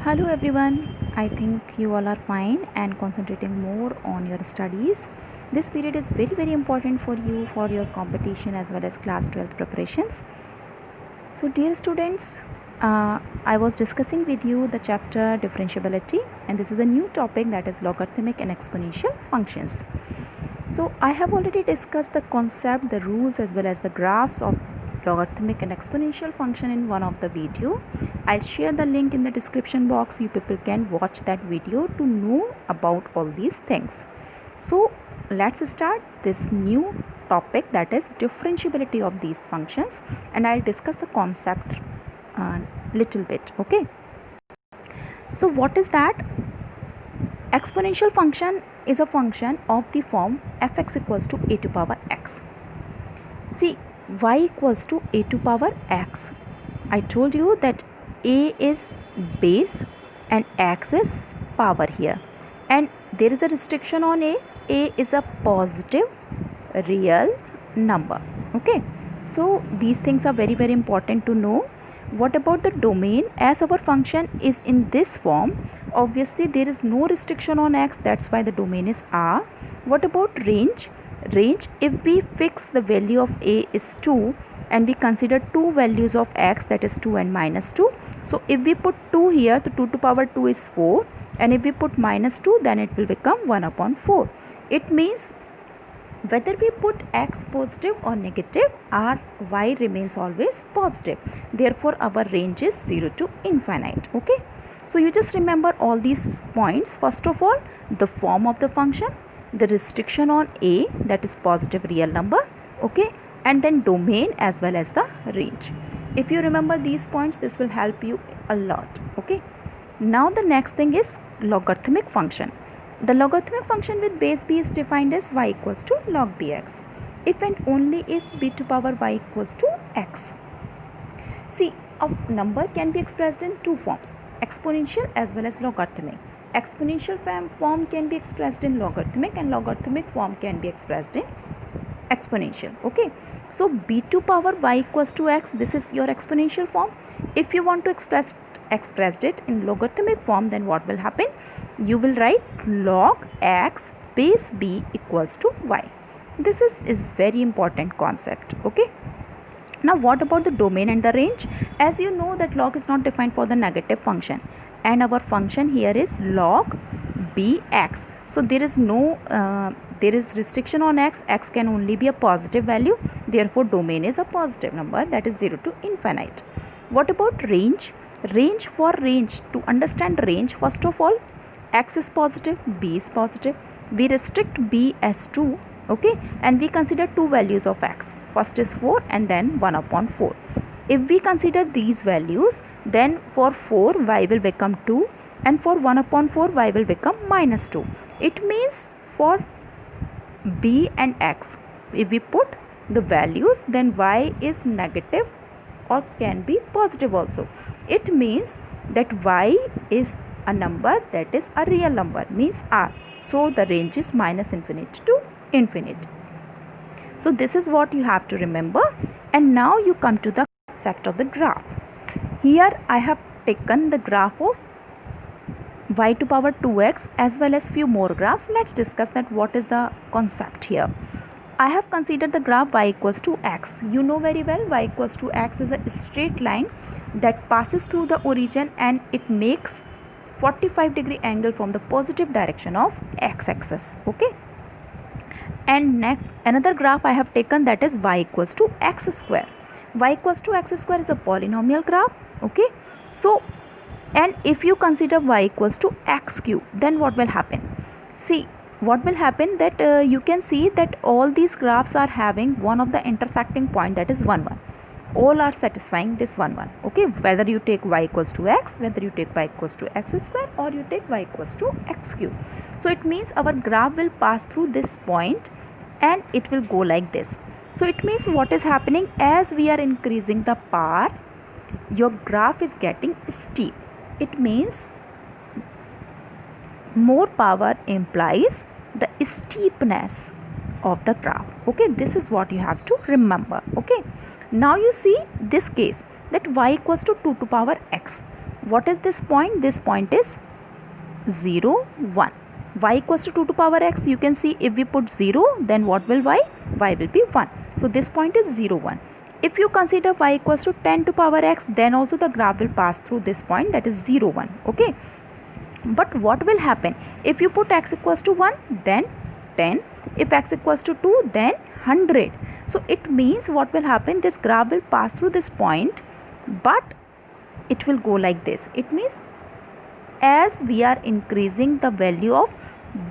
Hello everyone. I think you all are fine and concentrating more on your studies. This period is very important for you for your competition as well as class 12th preparations. So dear students, I was discussing with you the chapter differentiability, and this is a new topic, that is logarithmic and exponential functions. So I have already discussed the concept, the rules as well as the graphs of logarithmic and exponential function in one of the video. I'll share the link in the description box. You people can watch that video to know about all these things. So let's start this new topic, that is differentiability of these functions, and I'll discuss the concept little bit. Okay, so what is that? Exponential function is a function of the form fx equals to a to power x. See, y equals to a to power x. I told you that a is base and x is power here, and there is a restriction on a. A is a positive real number. Okay, so these things are very important to know. What about the domain? As our function is in this form, obviously there is no restriction on x, that's why the domain is R. What about range? Range, if we fix the value of a is 2 and we consider two values of x, that is 2 and minus 2. So if we put 2 here, the 2 to power 2 is 4, and if we put minus 2, then it will become 1 upon 4. It means whether we put x positive or negative, our y remains always positive. Therefore our range is 0 to infinite. Okay, so you just remember all these points. First of all, the form of the function, the restriction on a, that is positive real number. Okay, and then domain as well as the range. If you remember these points, this will help you a lot. Okay, now the next thing is logarithmic function. The logarithmic function with base b is defined as y equals to log bx, if and only if b to power y equals to x. See, a number can be expressed in two forms, exponential as well as logarithmic. Exponential form can be expressed in logarithmic, and logarithmic form can be expressed in exponential. Okay, so b to power y equals to x, this is your exponential form. If you want to express it in logarithmic form, then what will happen? You will write log x base b equals to y. This is very important concept. Okay, now what about the domain and the range? As you know that log is not defined for the negative function, and our function here is log bx. So there is no there is restriction on x. X can only be a positive value, therefore domain is a positive number, that is 0 to infinite. What about range? Range, for range, to understand range, first of all, x is positive, b is positive. We restrict b as 2. Okay, and we consider two values of x. First is 4 and then 1 upon 4. If we consider these values, then for 4 y will become 2, and for 1 upon 4 y will become minus 2. It means for b and x, if we put the values, then y is negative or can be positive also. It means that y is a number that is a real number, means r. So the range is minus infinite to infinite. So this is what you have to remember. And now you come to the concept of the graph. Here I have taken the graph of y to power 2x as well as few more graphs. Let's discuss that what is the concept here. I have considered the graph y equals to x. You know very well y equals to x is a straight line that passes through the origin, and it makes 45-degree angle from the positive direction of x-axis. Okay, and next another graph I have taken, that is y equals to x square. Y equals to x square is a polynomial graph. Okay, so and if you consider y equals to x cube, then what will happen? See, what will happen, that you can see that all these graphs are having one of the intersecting point, that is 1 1. All are satisfying this 1 1. Okay, whether you take y equals to x, whether you take y equals to x square, or you take y equals to x cube. So it means our graph will pass through this point and it will go like this. So it means what is happening, as we are increasing the power, your graph is getting steep. It means more power implies the steepness of the graph. Okay, this is what you have to remember. Okay, now you see this case, that y equals to 2 to power x. What is this point? This point is 0, 1. Y equals to 2 to power x. You can see if we put 0, then what will y? Y will be 1. So this point is 0, 1. If you consider y equals to 10 to power x, then also the graph will pass through this point, that is 0, 1. Okay. But what will happen? If you put x equals to 1, then 10. If x equals to 2, then 100. So it means what will happen? This graph will pass through this point, but it will go like this. It means as we are increasing the value of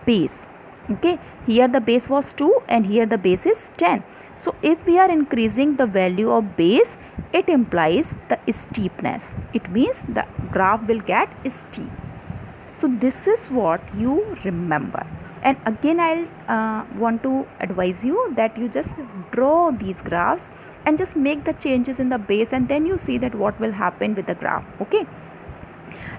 base, okay, here the base was 2 and here the base is 10. So if we are increasing the value of base, it implies the steepness. It means the graph will get steep. So this is what you remember. And again I'll want to advise you that you just draw these graphs and just make the changes in the base, and then you see that what will happen with the graph. Okay.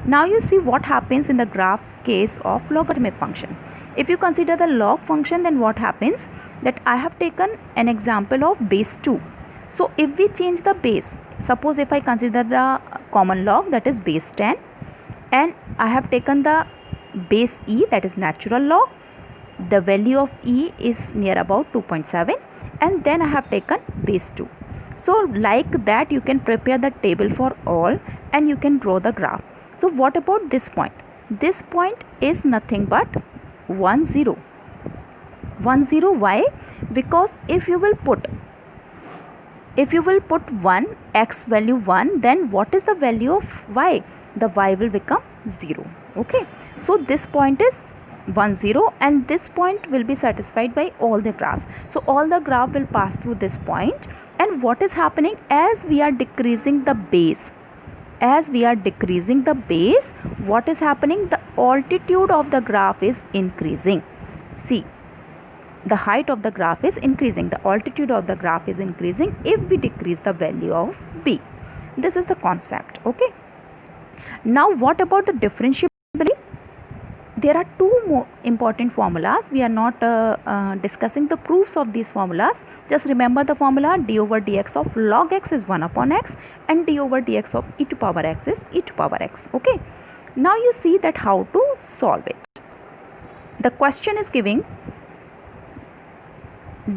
Now you see what happens in the graph case of logarithmic function. If you consider the log function, then what happens? That I have taken an example of base 2. So if we change the base, suppose if I consider the common log, that is base 10, and I have taken the base e, that is natural log. The value of e is near about 2.7, and then I have taken base 2. So like that you can prepare the table for all and you can draw the graph. So what about this point? This point is nothing but 1, 0. 1, 0. Why? Because if you will put 1, x value 1, then what is the value of y? The y will become 0. Okay. So this point is 1, 0, and this point will be satisfied by all the graphs. So all the graph will pass through this point, and what is happening? As we are decreasing the base, what is happening? The altitude of the graph is increasing. See, the height of the graph is increasing, the altitude of the graph is increasing if we decrease the value of b. This is the concept. Okay. Now what about the differentiability? There are two more important formulas. We are not discussing the proofs of these formulas. Just remember the formula: d over dx of log x is 1 upon x, and d over dx of e to power x is e to power x. Okay. Now you see that how to solve it. The question is giving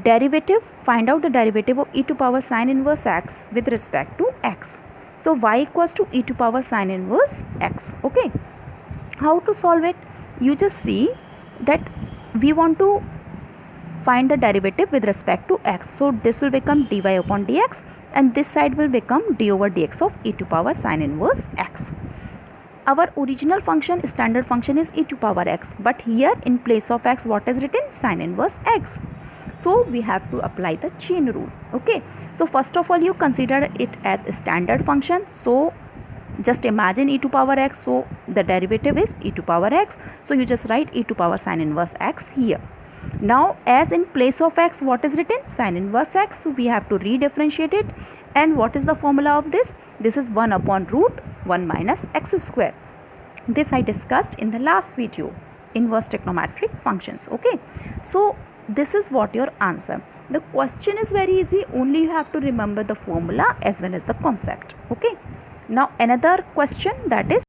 derivative, find out the derivative of e to power sine inverse x with respect to x. So y equals to e to power sine inverse x. Okay. How to solve it? You just see that we want to find the derivative with respect to x. So this will become dy upon dx, and this side will become d over dx of e to power sine inverse x. Our original function, standard function, is e to power x, but here in place of x, what is written? Sine inverse x. So we have to apply the chain rule. Okay. So first of all, you consider it as a standard function. So just imagine e to power x, so the derivative is e to power x. So you just write e to power sine inverse x here. Now as in place of x, what is written? Sine inverse x. So we have to redifferentiate it. And what is the formula of this? This is 1 upon root 1 minus x square. This I discussed in the last video, inverse trigonometric functions. Okay. So this is what your answer. The question is very easy, only you have to remember the formula as well as the concept. Okay. Now another question, that is,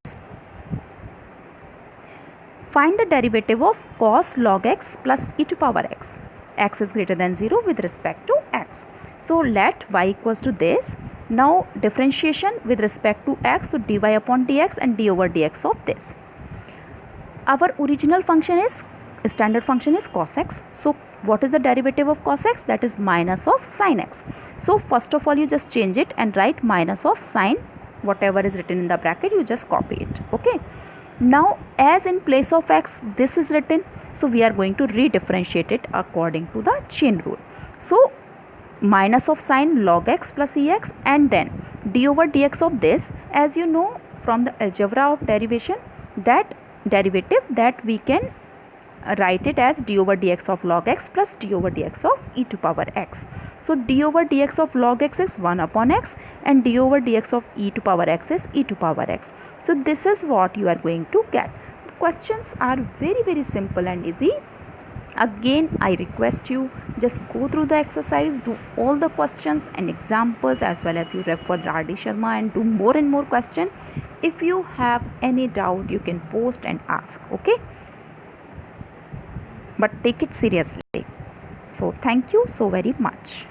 find the derivative of cos log x plus e to power x. X is greater than 0 with respect to x. So let y equals to this. Now differentiation with respect to x, so dy upon dx and d over dx of this. Our original function is, standard function is cos x. So what is the derivative of cos x? That is minus of sin x. So first of all, you just change it and write minus of sin. Whatever is written in the bracket, you just copy it. Okay. Now as in place of x, this is written, so we are going to redifferentiate it according to the chain rule. So minus of sine log x plus ex, and then d over dx of this. As you know from the algebra of derivation, that derivative, that we can write it as d over dx of log x plus d over dx of e to power x. So d over dx of log x is 1 upon x, and d over dx of e to power x is e to power x. So this is what you are going to get. The questions are very simple and easy. Again, I request you just go through the exercise, do all the questions and examples, as well as you refer RD Sharma and do more and more question. If you have any doubt, you can post and ask, okay? But take it seriously. So thank you so very much.